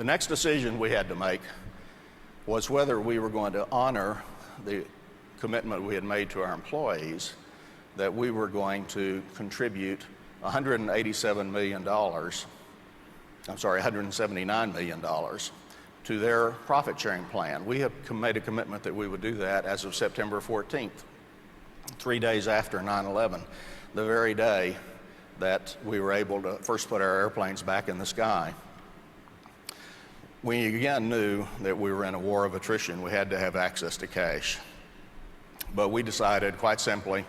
The next decision we had to make was whether we were going to honor the commitment we had made to our employees that we were going to contribute $179 million to their profit sharing plan. We have made a commitment that we would do that as of September 14th, 3 days after 9/11, the very day that we were able to first put our airplanes back in the sky. We again knew that we were in a war of attrition. We had to have access to cash. But we decided quite simply,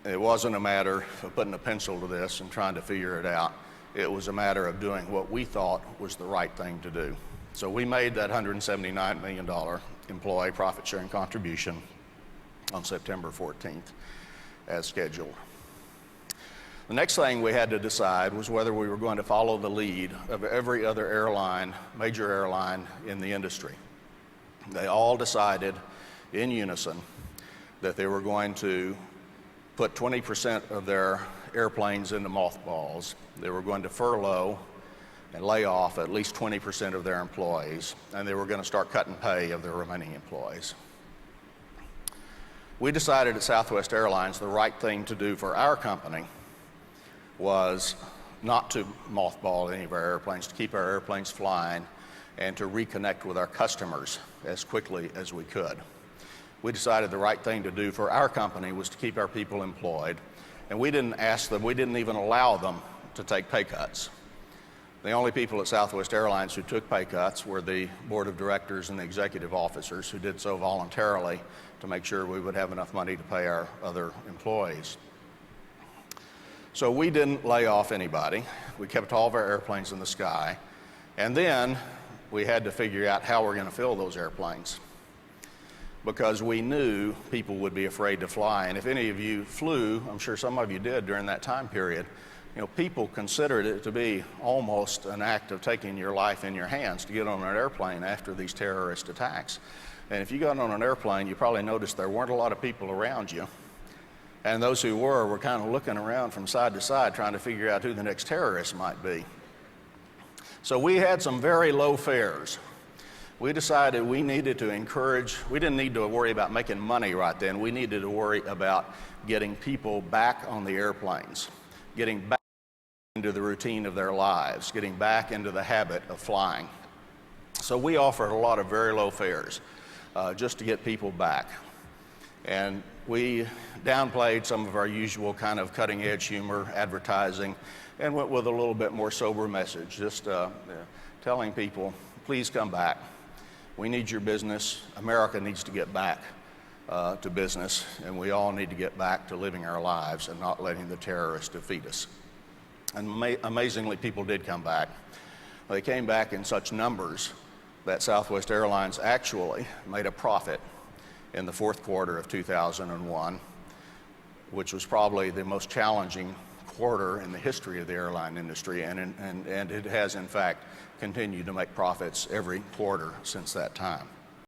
it wasn't a matter of putting a pencil to this and trying to figure it out. It was a matter of doing what we thought was the right thing to do. So we made that $179 million employee profit sharing contribution on September 14th as scheduled. The next thing we had to decide was whether we were going to follow the lead of every other airline, major airline in the industry. They all decided in unison that they were going to put 20% of their airplanes into mothballs. They were going to furlough and lay off at least 20% of their employees, and they were going to start cutting pay of their remaining employees. We decided at Southwest Airlines the right thing to do for our company was not to mothball any of our airplanes, to keep our airplanes flying, and to reconnect with our customers as quickly as we could. We decided the right thing to do for our company was to keep our people employed, and we didn't ask them, we didn't even allow them to take pay cuts. The only people at Southwest Airlines who took pay cuts were the board of directors and the executive officers, who did so voluntarily to make sure we would have enough money to pay our other employees. So we didn't lay off anybody. We kept all of our airplanes in the sky, and then we had to figure out how we're going to fill those airplanes, because we knew people would be afraid to fly. And if any of you flew, I'm sure some of you did during that time period, people considered it to be almost an act of taking your life in your hands to get on an airplane after these terrorist attacks. And if you got on an airplane, you probably noticed there weren't a lot of people around you. And those who were kind of looking around from side to side trying to figure out who the next terrorist might be. So we had some very low fares. We decided we needed to encourage, we didn't need to worry about making money right then. We needed to worry about getting people back on the airplanes, getting back into the routine of their lives, getting back into the habit of flying. So we offered a lot of very low fares just to get people back. And we downplayed some of our usual kind of cutting-edge humor advertising and went with a little bit more sober message, just telling people, please come back. We need your business. America needs to get back to business, and we all need to get back to living our lives and not letting the terrorists defeat us. And amazingly, people did come back. They came back in such numbers that Southwest Airlines actually made a profit in the fourth quarter of 2001, which was probably the most challenging quarter in the history of the airline industry, and it has in fact continued to make profits every quarter since that time.